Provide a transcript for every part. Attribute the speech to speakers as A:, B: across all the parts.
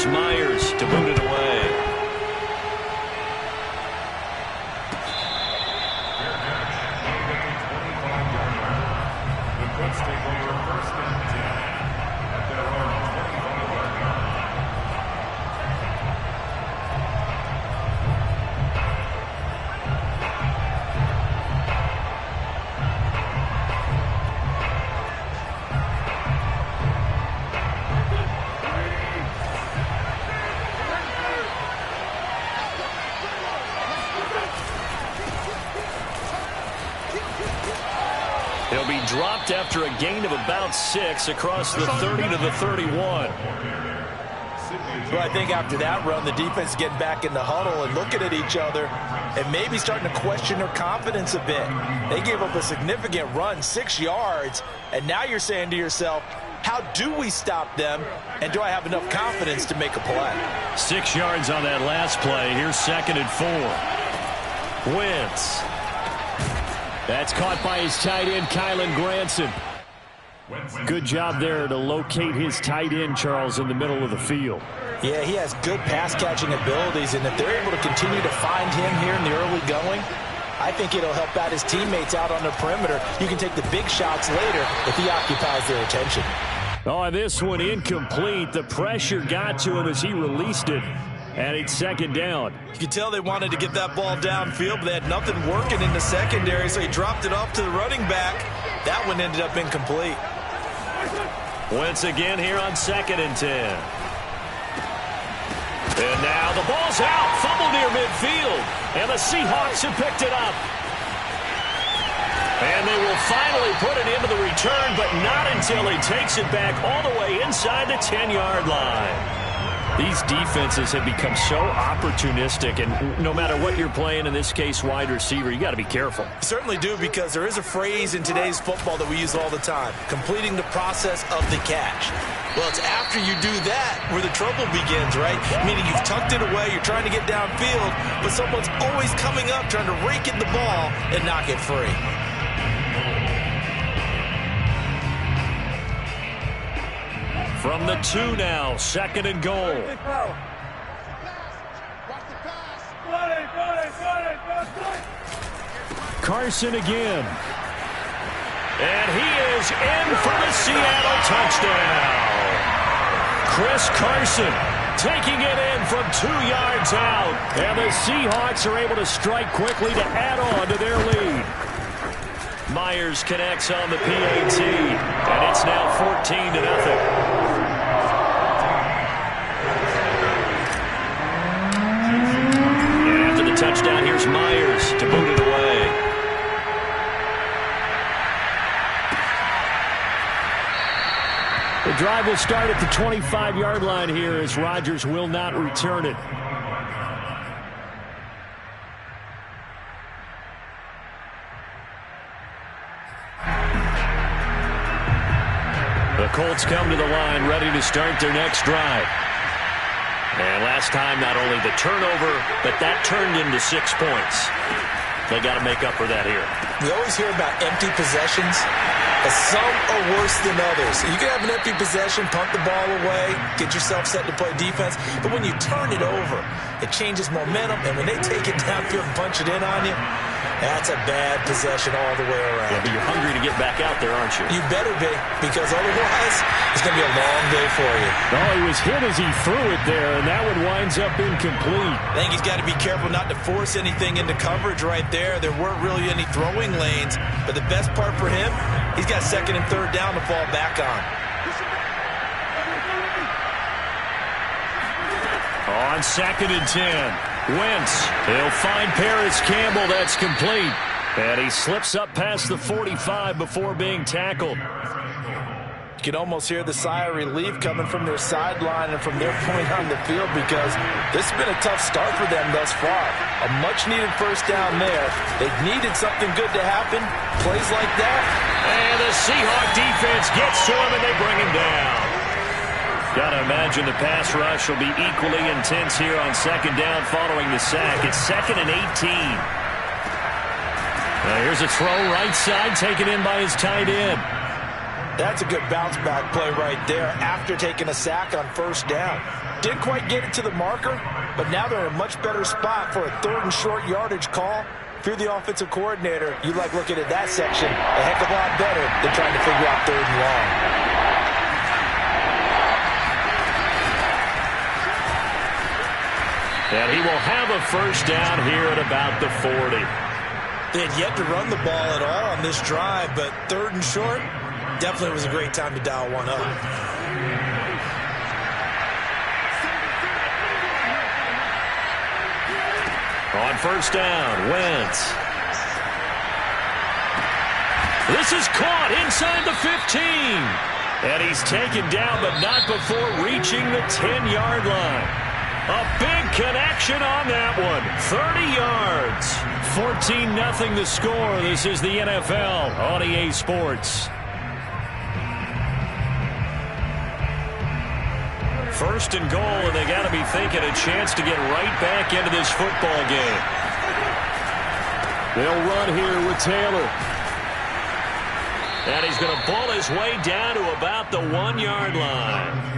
A: Here's Myers to boot it away. He'll be dropped after a gain of about 6 across the 30 to the 31.
B: Well, I think after that run, the defense is getting back in the huddle and looking at each other and maybe starting to question their confidence a bit. They gave up a significant run, 6 yards, and now you're saying to yourself, how do we stop them, and do I have enough confidence to make a play?
A: 6 yards on that last play. Here's 2nd and 4. Wentz. That's caught by his tight end, Kylen Granson. Good job there to locate his tight end, Charles, in the middle of the field.
B: Yeah, he has good pass-catching abilities, and if they're able to continue to find him here in the early going, I think it'll help out his teammates out on the perimeter. You can take the big shots later if he occupies their attention.
A: Oh, this one incomplete. The pressure got to him as he released it. And it's 2nd down.
B: You could tell they wanted to get that ball downfield, but they had nothing working in the secondary, so he dropped it off to the running back. That one ended up incomplete.
A: Wentz again here on 2nd and 10. And now the ball's out. Fumble near midfield. And the Seahawks have picked it up. And they will finally put it into the return, but not until he takes it back all the way inside the 10-yard line. These defenses have become so opportunistic, and no matter what you're playing, in this case wide receiver, you got to be careful.
B: You certainly do, because there is a phrase in today's football that we use all the time, completing the process of the catch. Well, it's after you do that where the trouble begins, right? Meaning you've tucked it away, you're trying to get downfield, but someone's always coming up trying to rake in the ball and knock it free.
A: From the 2 now, 2nd and goal. Carson again. And he is in for the Seattle touchdown. Chris Carson taking it in from 2 yards out. And the Seahawks are able to strike quickly to add on to their lead. Myers connects on the PAT. And it's now 14-0. Touchdown. Here's Myers to boot it away. The drive will start at the 25-yard line here as Rodgers will not return it. The Colts come to the line ready to start their next drive. And last time, not only the turnover, but that turned into 6 points. They got to make up for that here.
B: We always hear about empty possessions, but some are worse than others. You can have an empty possession, punt the ball away, get yourself set to play defense, but when you turn it over, it changes momentum, and when they take it downfield and punch it in on you, that's a bad possession all the way around.
A: Yeah, but you're hungry to get back out there, aren't you?
B: You better be, because otherwise it's going to be a long day for you.
A: Oh, he was hit as he threw it there, and that one winds up incomplete.
B: I think he's got to be careful not to force anything into coverage right there. There weren't really any throwing lanes, but the best part for him, he's got 2nd and 3rd down to fall back on.
A: On 2nd and 10. Wentz, he'll find Paris Campbell. That's complete. And he slips up past the 45 before being tackled.
B: You can almost hear the sigh of relief coming from their sideline and from their point on the field, because this has been a tough start for them thus far. A much-needed first down there. They've needed something good to happen. Plays like that.
A: And the Seahawk defense gets to him, and they bring him down. Got to imagine the pass rush will be equally intense here on 2nd down following the sack. It's 2nd and 18. Here's a throw right side taken in by his tight end.
B: That's a good bounce back play right there after taking a sack on 1st down. Didn't quite get it to the marker, but now they're in a much better spot for a 3rd and short yardage call. If you're the offensive coordinator, you like looking at that section a heck of a lot better than trying to figure out 3rd and long.
A: And he will have a first down here at about the 40.
B: They had yet to run the ball at all on this drive, but 3rd and short definitely was a great time to dial one up.
A: On first down, Wentz. This is caught inside the 15. And he's taken down, but not before reaching the 10-yard line. A big connection on that one. 30 yards. 14-0 the score. This is the NFL on EA Sports. First and goal, and they got to be thinking a chance to get right back into this football game. They'll run here with Taylor. And he's going to ball his way down to about the 1-yard line.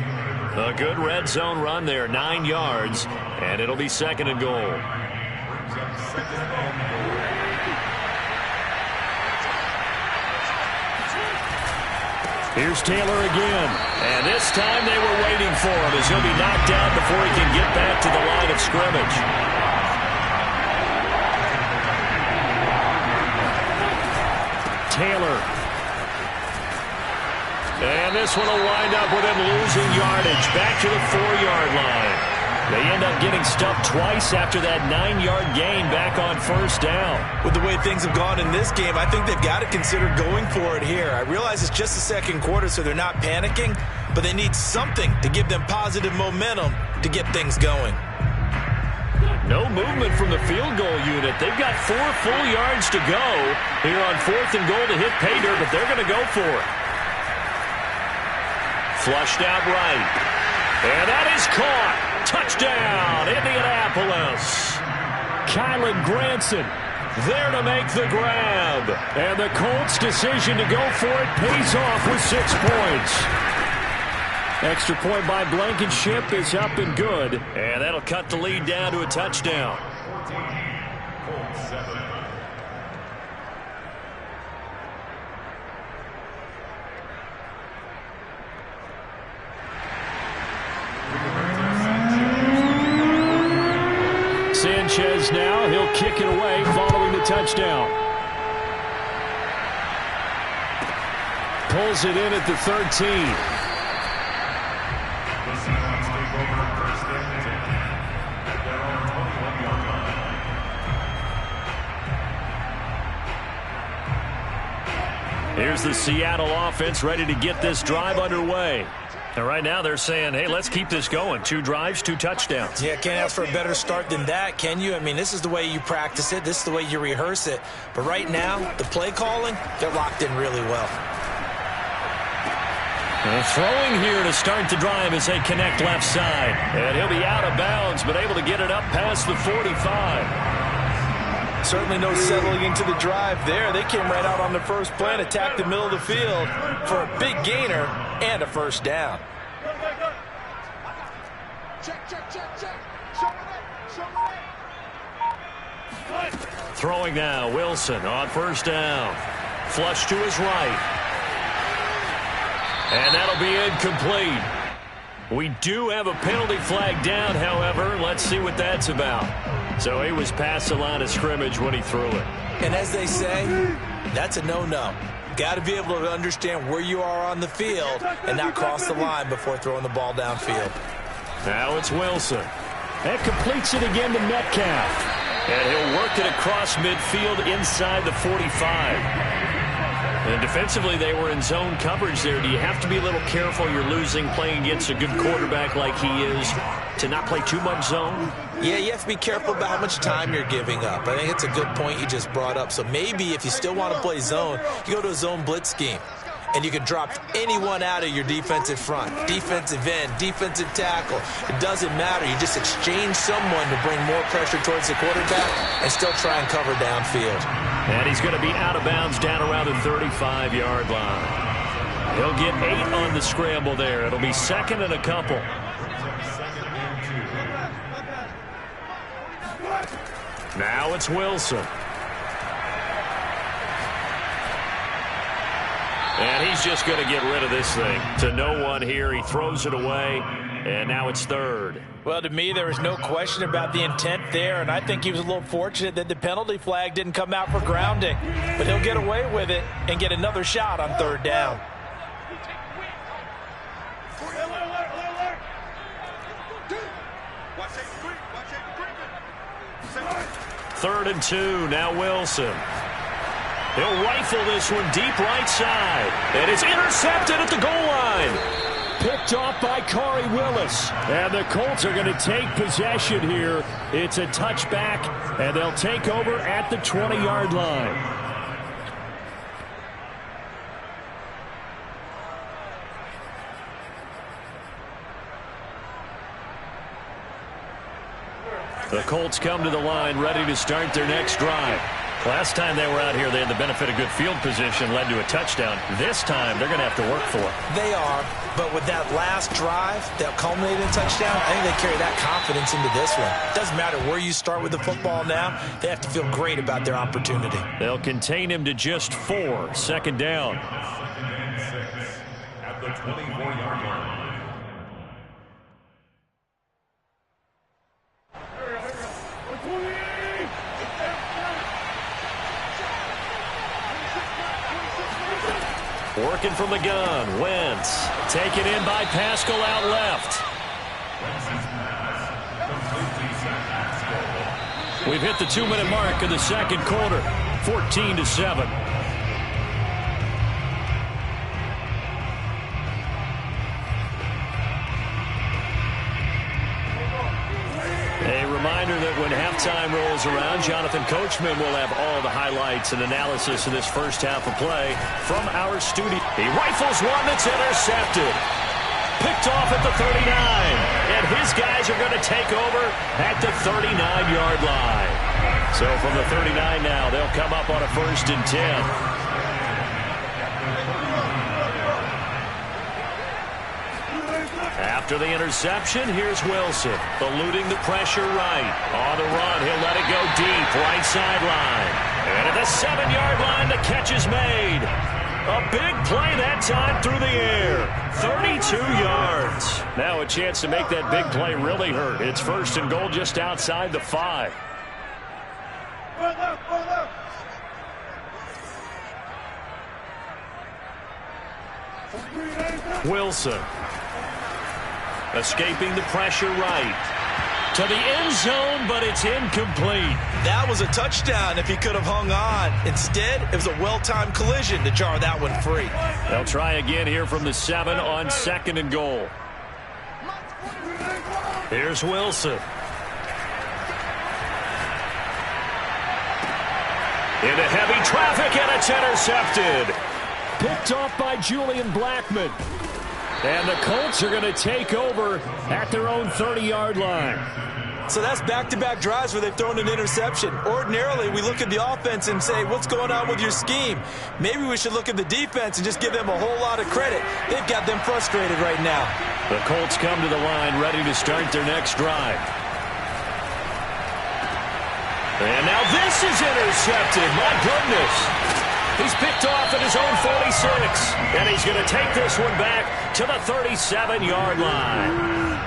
A: A good red zone run there, 9 yards, and it'll be 2nd and goal. Here's Taylor again, and this time they were waiting for him as he'll be knocked out before he can get back to the line of scrimmage. Taylor. And this one will wind up with him losing yardage back to the 4-yard line. They end up getting stuffed twice after that 9-yard gain back on first down.
B: With the way things have gone in this game, I think they've got to consider going for it here. I realize it's just the 2nd quarter, so they're not panicking, but they need something to give them positive momentum to get things going.
A: No movement from the field goal unit. They've got 4 full yards to go here on 4th and goal to hit pay dirt, but they're going to go for it. Flushed out right. And that is caught. Touchdown, Indianapolis. Kylan Granson there to make the grab. And the Colts' decision to go for it pays off with 6 points. Extra point by Blankenship is up and good. And that'll cut the lead down to a touchdown. Sanchez now, he'll kick it away following the touchdown. Pulls it in at the 13. Here's the Seattle offense ready to get this drive underway. And right now they're saying, hey, let's keep this going. 2 drives, 2 touchdowns.
B: Yeah, can't ask for a better start than that, can you? I mean, this is the way you practice it. This is the way you rehearse it. But right now, the play calling, they're locked in really well.
A: Throwing here to start the drive as they connect left side. And he'll be out of bounds, but able to get it up past the 45.
B: Certainly no settling into the drive there. They came right out on the first play and attacked the middle of the field for a big gainer and a first down.
A: Throwing now, Wilson on first down. Flush to his right. And that'll be incomplete. We do have a penalty flag down, however. Let's see what that's about. So he was past the line of scrimmage when he threw it.
B: And as they say, that's a no-no. Got to be able to understand where you are on the field and not cross the line before throwing the ball downfield.
A: Now it's Wilson. And completes it again to Metcalf. And he'll work it across midfield inside the 45. And defensively, they were in zone coverage there. Do you have to be a little careful? You're losing playing against a good quarterback like he is to not play too much zone?
B: Yeah, you have to be careful about how much time you're giving up. I think it's a good point you just brought up. So maybe if you still want to play zone, you go to a zone blitz scheme. And you can drop anyone out of your defensive front. Defensive end, defensive tackle. It doesn't matter. You just exchange someone to bring more pressure towards the quarterback and still try and cover downfield.
A: And he's going to be out of bounds down around the 35-yard line. He'll get 8 on the scramble there. It'll be 2nd and a couple. Now it's Wilson. And he's just going to get rid of this thing. To no one here. He throws it away. And now it's third.
B: Well, to me, there was no question about the intent there, and I think he was a little fortunate that the penalty flag didn't come out for grounding. But he'll get away with it and get another shot on third down.
A: Third and 2. Now Wilson. He'll rifle this one deep right side. And it's intercepted at the goal line. Picked off by Corey Willis. And the Colts are going to take possession here. It's a touchback, and they'll take over at the 20-yard line. The Colts come to the line ready to start their next drive. Last time they were out here, they had the benefit of good field position, led to a touchdown. This time, they're going to have to work for it.
B: They are, but with that last drive that culminated in a touchdown, I think they carry that confidence into this one. Doesn't matter where you start with the football now, they have to feel great about their opportunity.
A: They'll contain him to just 4. Second down.
C: At the 24-yard line.
A: Working from the gun. Wentz. Taken in by Pascal out left. We've hit the 2-minute mark of the second quarter. 14-7. A reminder that when halftime rolls around, Jonathan Coachman will have all the highlights and analysis of this first half of play from our studio. He rifles one that's intercepted. Picked off at the 39. And his guys are going to take over at the 39-yard line. So from the 39 now, they'll come up on a 1st and 10. After the interception, here's Wilson, eluding the pressure right. On the run, he'll let it go deep, right sideline. And at the 7-yard line, the catch is made. A big play that time through the air. 32 yards. Now a chance to make that big play really hurt. It's 1st and goal just outside the 5. Wilson. Escaping the pressure right. To the end zone, but it's incomplete.
B: That was a touchdown if he could have hung on. Instead, it was a well-timed collision to jar that one free.
A: They'll try again here from the 7 on 2nd and goal. Here's Wilson. Into heavy traffic, and it's intercepted. Picked off by Julian Blackman. And the Colts are going to take over at their own 30-yard line.
B: So that's back-to-back drives where they've thrown an interception. Ordinarily, we look at the offense and say, what's going on with your scheme? Maybe we should look at the defense and just give them a whole lot of credit. They've got them frustrated right now.
A: The Colts come to the line ready to start their next drive. And now this is intercepted. My goodness. He's picked off at his own 46. And he's going to take this one back to the 37-yard line.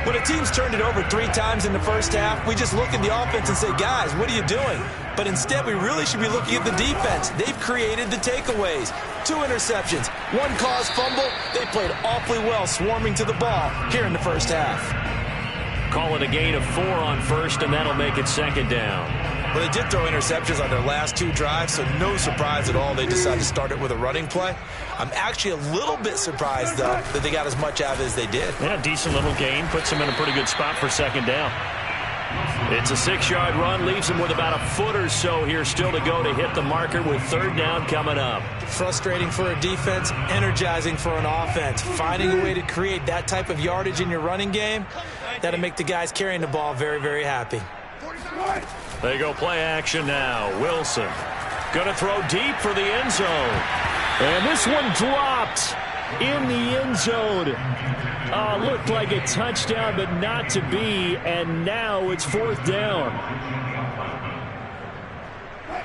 B: When a team's turned it over 3 times in the first half, we just look at the offense and say, guys, what are you doing? But instead, we really should be looking at the defense. They've created the takeaways. 2 interceptions, 1 caused fumble. They played awfully well swarming to the ball here in the first half.
A: Call it a gain of 4 on 1st, and that'll make it 2nd down.
B: Well, they did throw interceptions on their last 2 drives, so no surprise at all they decided to start it with a running play. I'm actually a little bit surprised, though, that they got as much out of it as they did.
A: Yeah, decent little gain. Puts them in a pretty good spot for 2nd down. It's a 6-yard run. Leaves them with about a foot or so here still to go to hit the marker with 3rd down coming up.
B: Frustrating for a defense, energizing for an offense. Finding a way to create that type of yardage in your running game, that'll make the guys carrying the ball very, very happy.
A: They go play action now. Wilson going to throw deep for the end zone. And this one dropped in the end zone. Looked like a touchdown, but not to be. And now it's 4th down.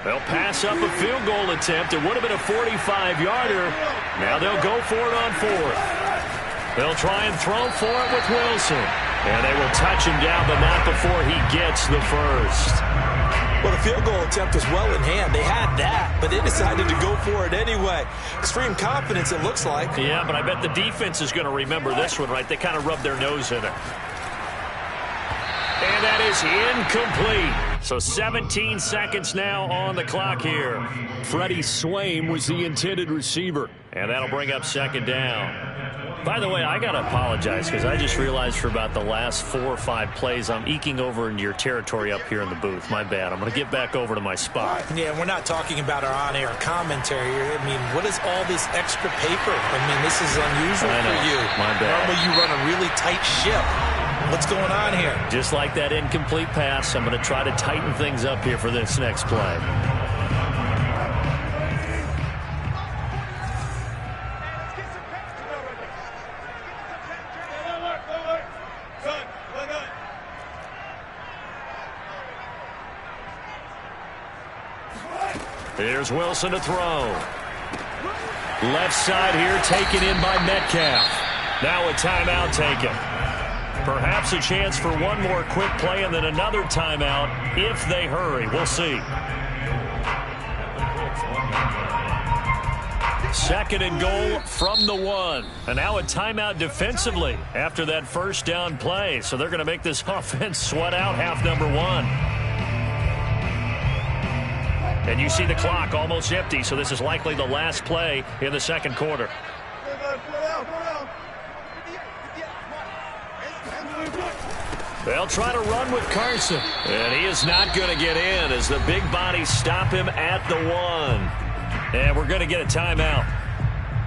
A: They'll pass up a field goal attempt. It would have been a 45-yarder. Now they'll go for it on fourth. They'll try and throw for it with Wilson. And they will touch him down, but not before he gets the first.
B: Well, the field goal attempt was well in hand. They had that, but they decided to go for it anyway. Extreme confidence, it looks like.
A: Yeah, but I bet the defense is going to remember this one, right? They kind of rubbed their nose in it. And that is incomplete. So 17 seconds now on the clock here. Freddie Swaim was the intended receiver. And that'll bring up second down. By the way, I got to apologize because I just realized for about the last 4 or 5 plays, I'm eking over into your territory up here in the booth. My bad. I'm going to get back over to my spot.
B: Yeah, we're not talking about our on-air commentary here. I mean, what is all this extra paper? I mean, this is unusual for you.
A: My bad.
B: Normally you run a really tight ship. What's going on here?
A: Just like that incomplete pass, I'm going to try to tighten things up here for this next play. Here's Wilson to throw. Left side here taken in by Metcalf. Now a timeout taken. Perhaps a chance for one more quick play and then another timeout if they hurry. We'll see. Second and goal from the 1. And now a timeout defensively after that first down play. So they're going to make this offense sweat out half number 1. And you see the clock almost empty, so this is likely the last play in the second quarter. They'll try to run with Carson. And he is not going to get in as the big bodies stop him at the 1. And we're going to get a timeout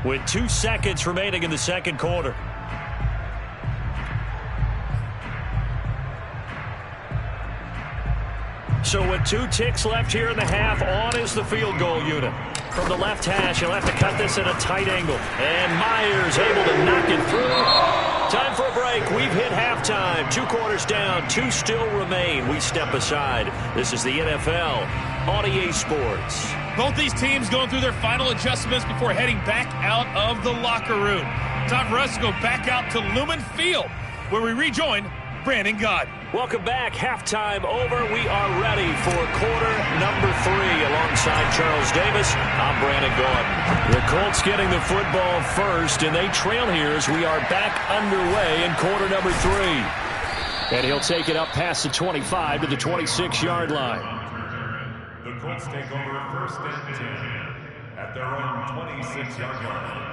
A: with 2 seconds remaining in the second quarter. So with 2 ticks left here in the half, on is the field goal unit. From the left hash, he'll have to cut this at a tight angle. And Myers able to knock it through. Time for a break. We've hit halftime. 2 quarters down, 2 still remain. We step aside. This is the NFL on EA Sports.
D: Both these teams going through their final adjustments before heading back out of the locker room. Time for us to go back out to Lumen Field, where we rejoin Brandon Gaudin.
A: Welcome back. Halftime over. We are ready for quarter number 3. Alongside Charles Davis, I'm Brandon Gaudin. The Colts getting the football first, and they trail here as we are back underway in quarter number 3. And he'll take it up past the 25 to the 26-yard line.
C: The Colts take over first and 10 at their own 26-yard line.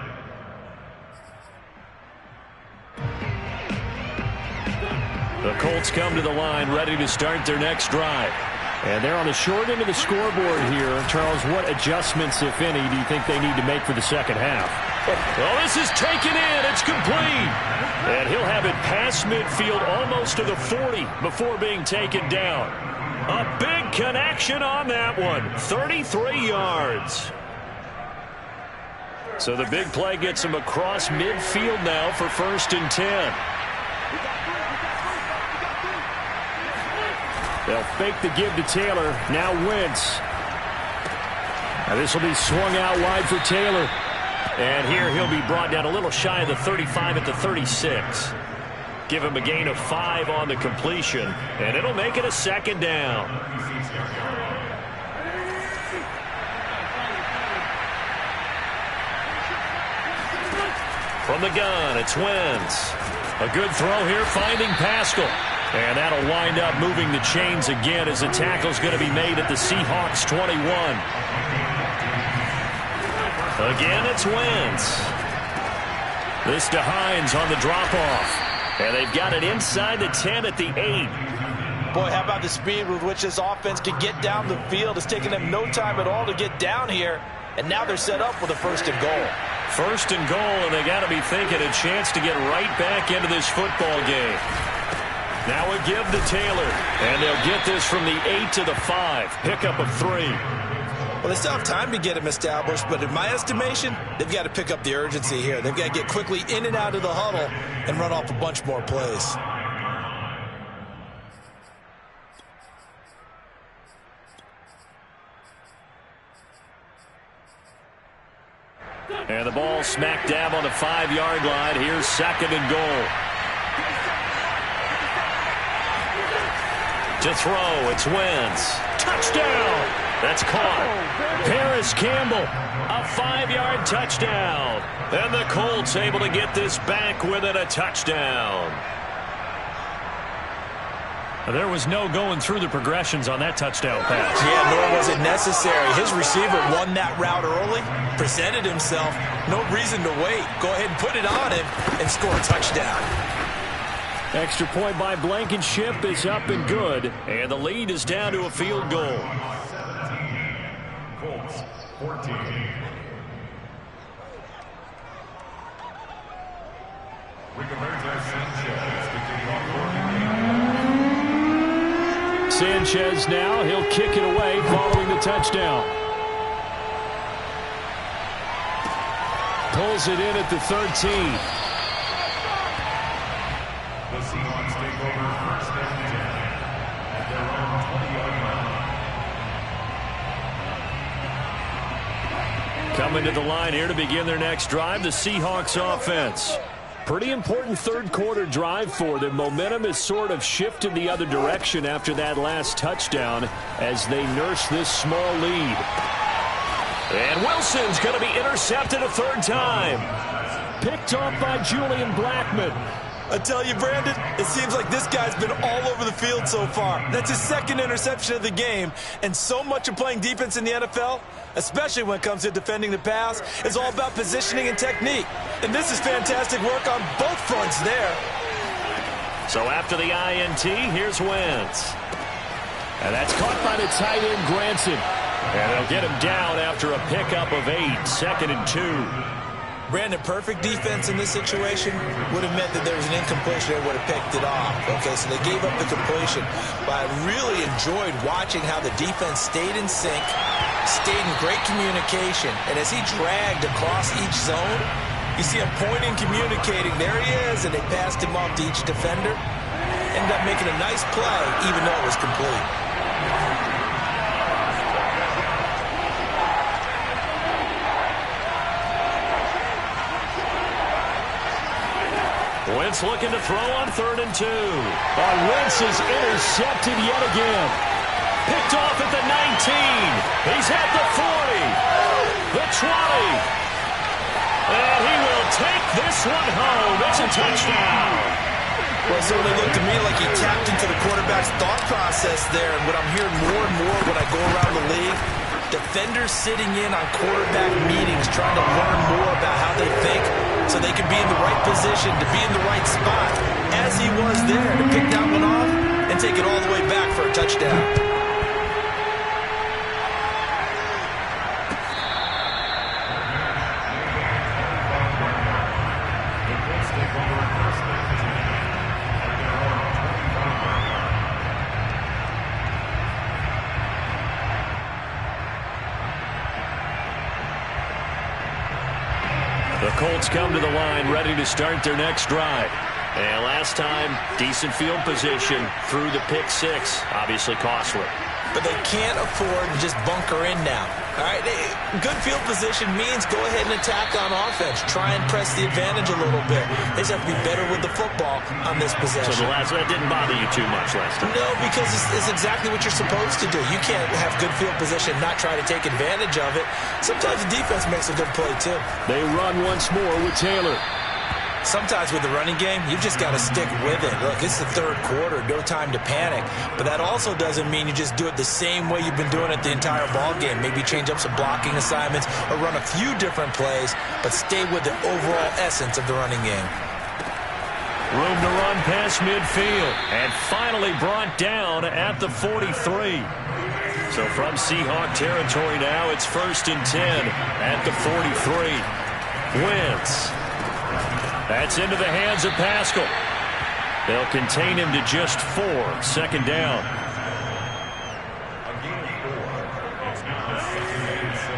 A: The Colts come to the line ready to start their next drive. And they're on the short end of the scoreboard here. Charles, what adjustments, if any, do you think they need to make for the second half? Well, this is taken in. It's complete. And he'll have it past midfield almost to the 40 before being taken down. A big connection on that one. 33 yards. So the big play gets him across midfield now for first and 10. They'll fake the give to Taylor. Now Wentz. Now this will be swung out wide for Taylor. And here he'll be brought down a little shy of the 35 at the 36. Give him a gain of 5 on the completion. And it'll make it a second down. From the gun, it's Wentz. A good throw here, finding Pascal. And that'll wind up moving the chains again as the tackle's going to be made at the Seahawks 21. Again, it's Wentz. This to Hines on the drop-off. And they've got it inside the 10 at the 8.
B: Boy, how about the speed with which this offense can get down the field? It's taken them no time at all to get down here. And now they're set up with a first and goal.
A: First and goal, and they got to be thinking a chance to get right back into this football game. Now a give to Taylor, and they'll get this from the 8 to the 5. Pickup of 3.
B: Well, they still have time to get him established, but in my estimation, they've got to pick up the urgency here. They've got to get quickly in and out of the huddle and run off a bunch more plays.
A: And the ball smack dab on the 5-yard line. Here's 2nd and goal. To throw, it's Wentz. Touchdown! That's caught. Paris Campbell, a 5-yard touchdown. And the Colts able to get this back within a touchdown.
D: There was no going through the progressions on that touchdown pass.
B: Yeah, nor was it necessary. His receiver won that route early, presented himself. No reason to wait. Go ahead and put it on him and score a touchdown.
A: Extra point by Blankenship is up and good. And the lead is down to a field goal.
C: 17, Colts 14.
A: Sanchez now, he'll kick it away following the touchdown. Pulls it in at the 13.
C: The Seahawks take over 1st and 10 at their own 20-yard line.
A: Coming to the line here to begin their next drive, the Seahawks offense. Pretty important third-quarter drive for them. Momentum has sort of shifted the other direction after that last touchdown as they nurse this small lead. And Wilson's going to be intercepted a 3rd time. Picked off by Julian Blackmon.
B: I tell you, Brandon, it seems like this guy's been all over the field so far. That's his 2nd interception of the game. And so much of playing defense in the NFL, especially when it comes to defending the pass, is all about positioning and technique. And this is fantastic work on both fronts there.
A: So after the INT, here's Wentz. And that's caught by the tight end, Granson. And they'll get him down after a pickup of 8, 2nd and 2.
B: Brandon, perfect defense in this situation would have meant that there was an incompletion. They would have picked it off. Okay, so they gave up the completion. But I really enjoyed watching how the defense stayed in sync, stayed in great communication. And as he dragged across each zone, you see him pointing, communicating. There he is, and they passed him off to each defender. Ended up making a nice play, even though it was complete.
A: Wentz looking to throw on 3rd and 2. But Wentz is intercepted yet again. Picked off at the 19. He's at the 40. The 20. And he will take this one home. It's a touchdown.
B: Well, it certainly looked to me like he tapped into the quarterback's thought process there. And what I'm hearing more and more when I go around the league, defenders sitting in on quarterback meetings trying to learn more about how they think so they can be in the right position, to be in the right spot, as he was there, to pick that one off and take it all the way back for a touchdown.
A: The Colts come to the line ready to start their next drive. And last time, decent field position through the pick 6. Obviously costly.
B: But they can't afford to just bunker in now. All right, good field position means go ahead and attack on offense. Try and press the advantage a little bit. They just have to be better with the football on this possession.
A: So that didn't bother you too much last time?
B: No, because it's exactly what you're supposed to do. You can't have good field position and not try to take advantage of it. Sometimes the defense makes a good play, too.
A: They run once more with Taylor.
B: Sometimes with the running game, you've just got to stick with it. Look, it's the 3rd quarter, no time to panic. But that also doesn't mean you just do it the same way you've been doing it the entire ball game. Maybe change up some blocking assignments or run a few different plays, but stay with the overall essence of the running game.
A: Room to run past midfield, and finally brought down at the 43. So from Seahawk territory now, it's 1st and 10 at the 43. Wentz. That's into the hands of Pascal. They'll contain him to just 4. 2nd down.
C: Again, 4. It's now 2nd and 6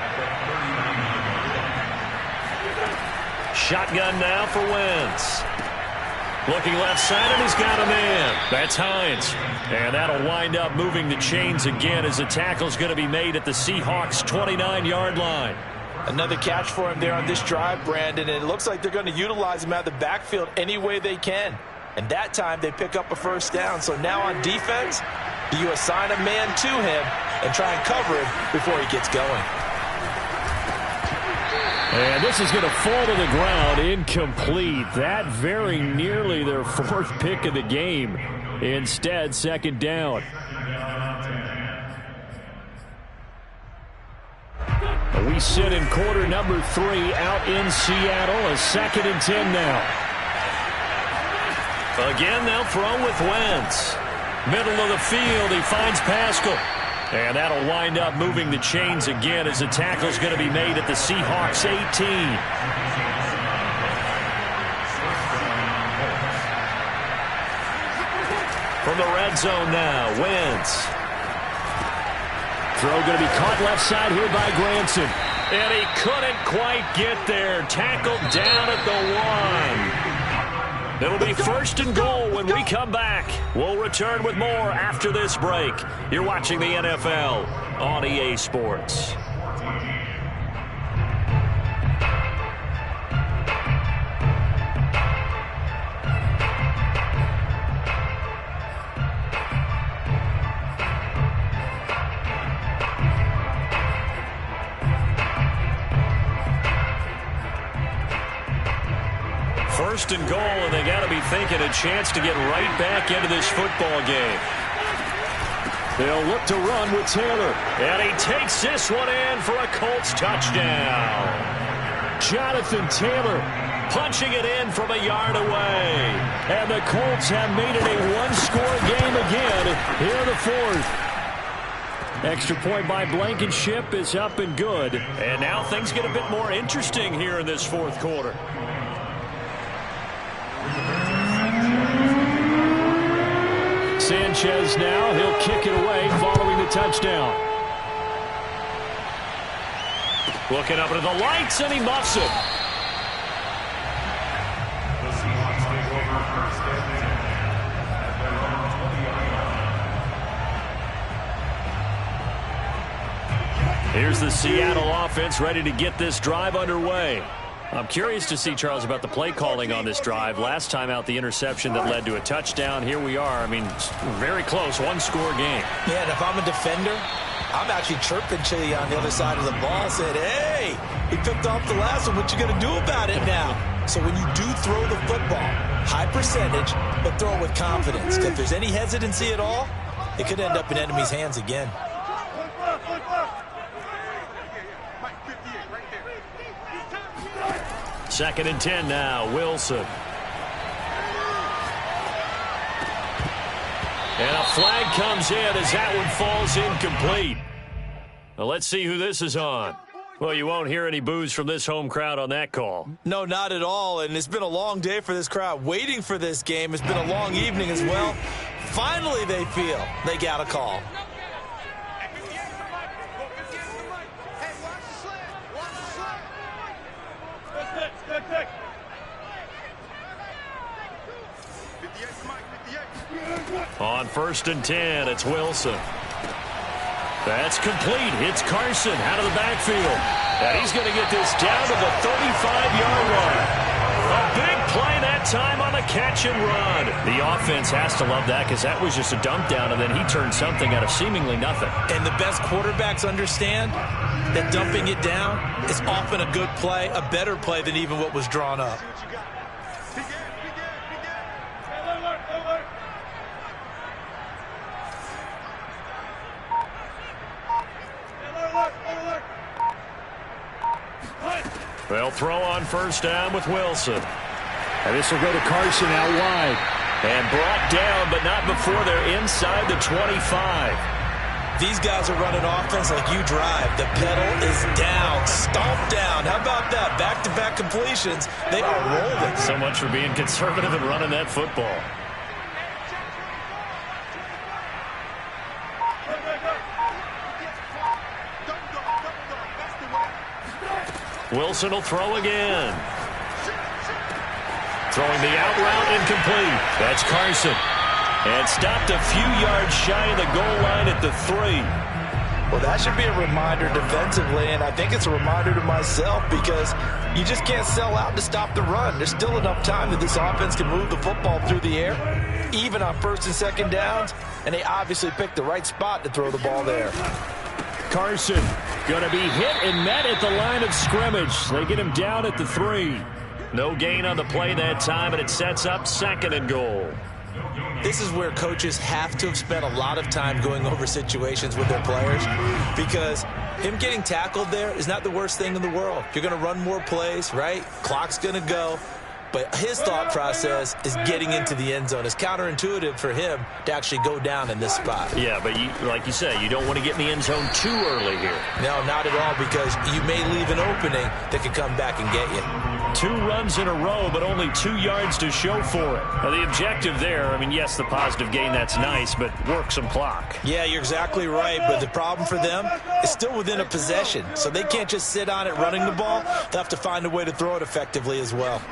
C: at the 39-yard line.
A: Shotgun now for Wentz. Looking left side, and he's got a man. That's Hines. And that'll wind up moving the chains again as the tackle's going to be made at the Seahawks' 29-yard line.
B: Another catch for him there on this drive, Brandon, and it looks like they're going to utilize him out of the backfield any way they can. And that time they pick up a first down. So now on defense, do you assign a man to him and try and cover him before he gets going?
A: And this is going to fall to the ground, incomplete. That very nearly their fourth pick of the game. Instead, second down. We sit in quarter number 3 out in Seattle. A 2nd and 10 now. Again, they'll throw with Wentz. Middle of the field, he finds Pascal. And that'll wind up moving the chains again as the tackle's going to be made at the Seahawks 18. From the red zone now, Wentz. Throw going to be caught left side here by Granson. And he couldn't quite get there. Tackled down at the 1. It'll be 1st and goal when we come back. We'll return with more after this break. You're watching the NFL on EA Sports. First and goal, and they got to be thinking a chance to get right back into this football game. They'll look to run with Taylor. And he takes this one in for a Colts touchdown. Jonathan Taylor punching it in from a yard away. And the Colts have made it a one-score game again here in the 4th. Extra point by Blankenship is up and good. And now things get a bit more interesting here in this 4th quarter. Sanchez now, he'll kick it away following the touchdown. Looking up into the lights, and he muffs it.
C: The Seahawks take over 1st and 10 at their own 20-yard line.
A: Here's the Seattle offense ready to get this drive underway. I'm curious to see, Charles, about the play calling on this drive. Last time out, the interception that led to a touchdown. Here we are. I mean, very close, one-score game.
B: Yeah, and if I'm a defender, I'm actually chirping Chili on the other side of the ball, saying, hey, he picked off the last one. What you going to do about it now? So when you do throw the football, high percentage, but throw it with confidence. Because if there's any hesitancy at all, it could end up in enemy's hands again.
A: Second and 10 now, Wilson. And a flag comes in as that one falls incomplete. Well, let's see who this is on. Well, you won't hear any boos from this home crowd on that call.
B: No, not at all. And it's been a long day for this crowd. Waiting for this game. It's been a long evening as well. Finally, they feel they got a call.
A: On 1st and 10, it's Wilson. That's complete. It's Carson out of the backfield. And he's going to get this down to the 35-yard line. A big play that time on the catch and run. The offense has to love that because that was just a dump down, and then he turned something out of seemingly nothing.
B: And the best quarterbacks understand that dumping it down is often a good play, a better play than even what was drawn up.
A: They'll throw on 1st down with Wilson. And this will go to Carson out wide. And brought down, but not before they're inside the 25.
B: These guys are running offense like you drive. The pedal is down, stomp down. How about that? Back-to-back completions. They are rolling.
A: So much for being conservative and running that football. Wilson will throw again. Throwing the out route incomplete. That's Carson. And stopped a few yards shy of the goal line at the 3.
B: Well, that should be a reminder defensively, and I think it's a reminder to myself because you just can't sell out to stop the run. There's still enough time that this offense can move the football through the air, even on first and second downs, and they obviously picked the right spot to throw the ball there.
A: Carson going to be hit and met at the line of scrimmage. They get him down at the 3. No gain on the play that time, and it sets up 2nd and goal.
B: This is where coaches have to have spent a lot of time going over situations with their players because him getting tackled there is not the worst thing in the world. You're going to run more plays, right? Clock's going to go. But his thought process is getting into the end zone. It's counterintuitive for him to actually go down in this spot.
A: Yeah, but like you say, you don't want to get in the end zone too early here.
B: No, not at all, because you may leave an opening that could come back and get you.
A: 2 runs in a row, but only 2 yards to show for it. Now, the objective there, I mean, yes, the positive gain, that's nice, but work some clock.
B: Yeah, you're exactly right, but the problem for them is still within a possession, so they can't just sit on it running the ball. They'll have to find a way to throw it effectively as well.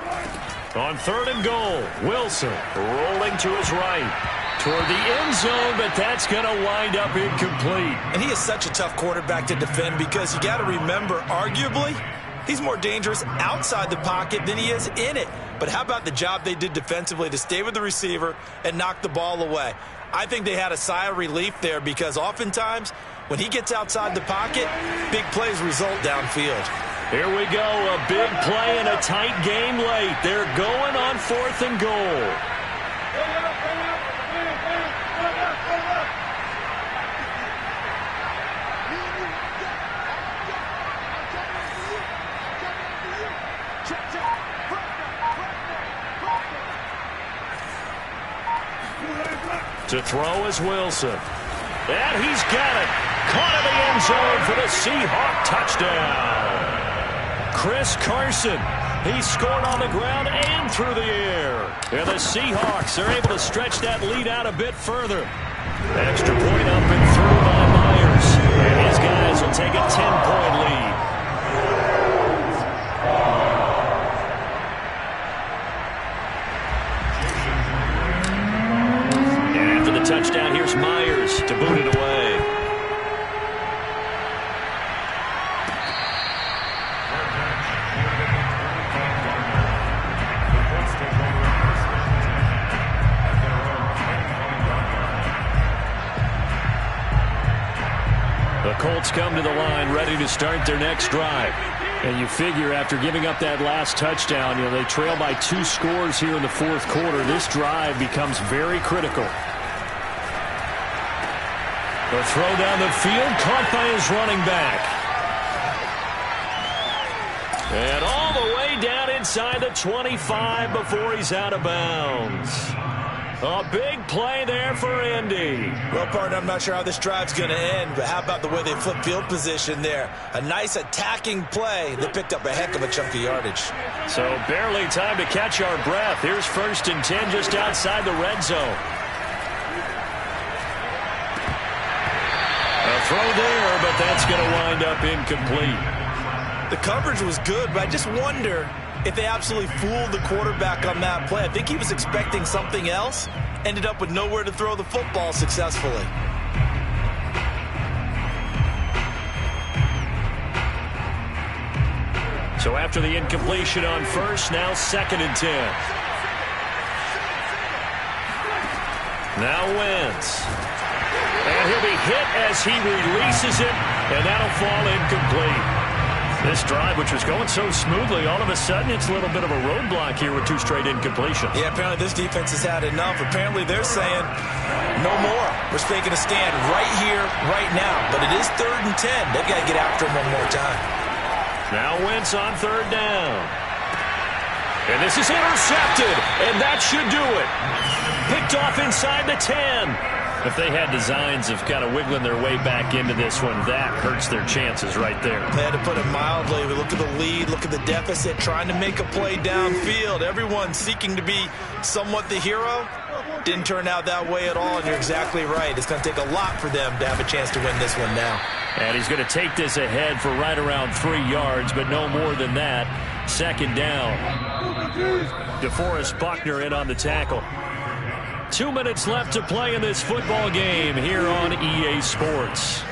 A: On 3rd and goal, Wilson rolling to his right toward the end zone, but that's going to wind up incomplete.
B: And he is such a tough quarterback to defend because you got to remember, arguably, he's more dangerous outside the pocket than he is in it. But how about the job they did defensively to stay with the receiver and knock the ball away? I think they had a sigh of relief there because oftentimes when he gets outside the pocket, big plays result downfield.
A: Here we go, a big play and a tight game late. They're going on 4th and goal. To throw is Wilson. And he's got it. Caught in the end zone for the Seahawk touchdown. Chris Carson, he scored on the ground and through the air. And the Seahawks are able to stretch that lead out a bit further. Extra point up and through by Myers. And his guys will take a 10-point lead. And after the touchdown, here's Myers to boot it away. The Colts come to the line ready to start their next drive. And you figure after giving up that last touchdown, they trail by 2 scores here in the 4th quarter. This drive becomes very critical. The throw down the field, caught by his running back. And all the way down inside the 25 before he's out of bounds. A big play there for Indy.
B: Well, partner, I'm not sure how this drive's going to end, but how about the way they flip field position there? A nice attacking play that picked up a heck of a chunk of yardage.
A: So barely time to catch our breath. Here's 1st and 10 just outside the red zone. A throw there, but that's going to wind up incomplete.
B: The coverage was good, but I just wonder if they absolutely fooled the quarterback on that play. I think he was expecting something else, ended up with nowhere to throw the football successfully.
A: So after the incompletion on 1st, now 2nd and 10. Now Wentz. And he'll be hit as he releases it, and that'll fall incomplete. This drive, which was going so smoothly, all of a sudden it's a little bit of a roadblock here with 2 straight incompletions.
B: Yeah, apparently this defense has had enough. Apparently they're saying, no more. We're taking a stand right here, right now. But it is 3rd and 10. They've got to get after him one more time.
A: Now Wentz on 3rd down. And this is intercepted, and that should do it. Picked off inside the 10. If they had designs of kind of wiggling their way back into this one, that hurts their chances right there.
B: They had to put it mildly. We look at the lead, look at the deficit, trying to make a play downfield. Everyone seeking to be somewhat the hero. Didn't turn out that way at all, and you're exactly right. It's going to take a lot for them to have a chance to win this one now.
A: And he's going to take this ahead for right around 3 yards, but no more than that. 2nd down. DeForest Buckner in on the tackle. 2 minutes left to play in this football game here on EA Sports.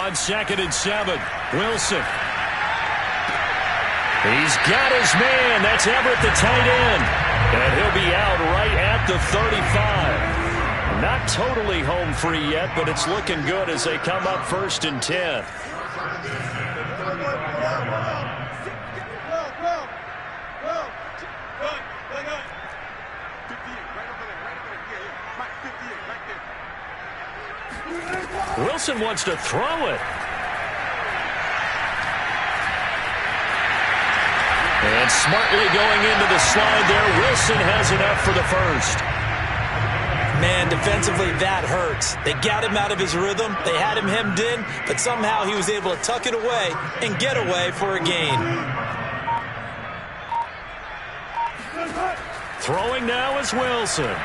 A: On 2nd and 7, Wilson. He's got his man. That's Everett, the tight end. And he'll be out right at the 35. Not totally home free yet, but it's looking good as they come up 1st and 10. Wilson wants to throw it. And smartly going into the slide there, Wilson has enough for the first.
B: Man, defensively, that hurts. They got him out of his rhythm. They had him hemmed in, but somehow he was able to tuck it away and get away for a gain.
A: Throwing now is Wilson.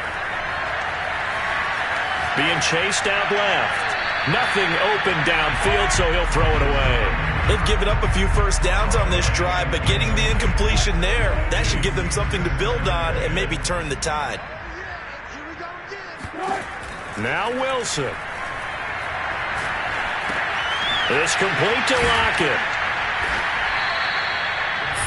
A: Being chased out left. Nothing open downfield, so he'll throw it away.
B: They've given up a few first downs on this drive, but getting the incompletion there, that should give them something to build on and maybe turn the tide.
A: Now Wilson. It's complete to Lockett.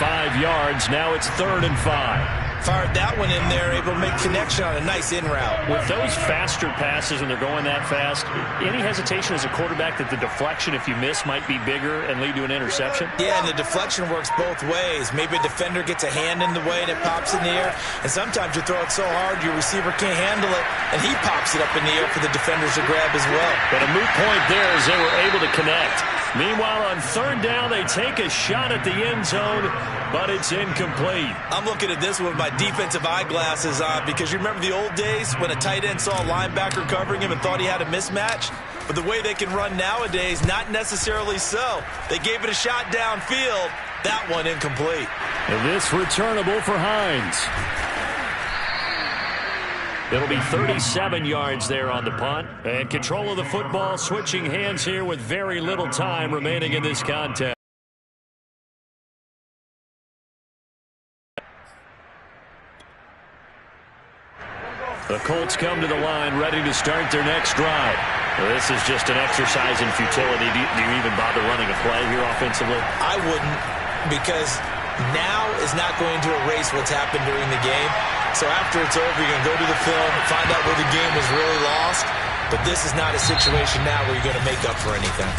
A: 5 yards. Now it's 3rd and 5.
B: Fired that one in there, able to make connection on a nice in route.
A: With those faster passes and they're going that fast, any hesitation as a quarterback that the deflection, if you miss, might be bigger and lead to an interception?
B: Yeah, and the deflection works both ways. Maybe a defender gets a hand in the way and it pops in the air, and sometimes you throw it so hard your receiver can't handle it, and he pops it up in the air for the defenders to grab as well.
A: But a moot point there as they were able to connect. Meanwhile, on 3rd down, they take a shot at the end zone, but it's incomplete.
B: I'm looking at this one with my defensive eyeglasses on, because you remember the old days when a tight end saw a linebacker covering him and thought he had a mismatch? But the way they can run nowadays, not necessarily so. They gave it a shot downfield. That one incomplete.
A: And this returnable for Hines. It'll be 37 yards there on the punt. And control of the football switching hands here with very little time remaining in this contest. The Colts come to the line ready to start their next drive. Well, this is just an exercise in futility. Do you even bother running a play here offensively?
B: I wouldn't, because now is not going to erase what's happened during the game. So after it's over, you're going to go to the film, find out where the game was really lost. But this is not a situation now where you're going to make up for anything.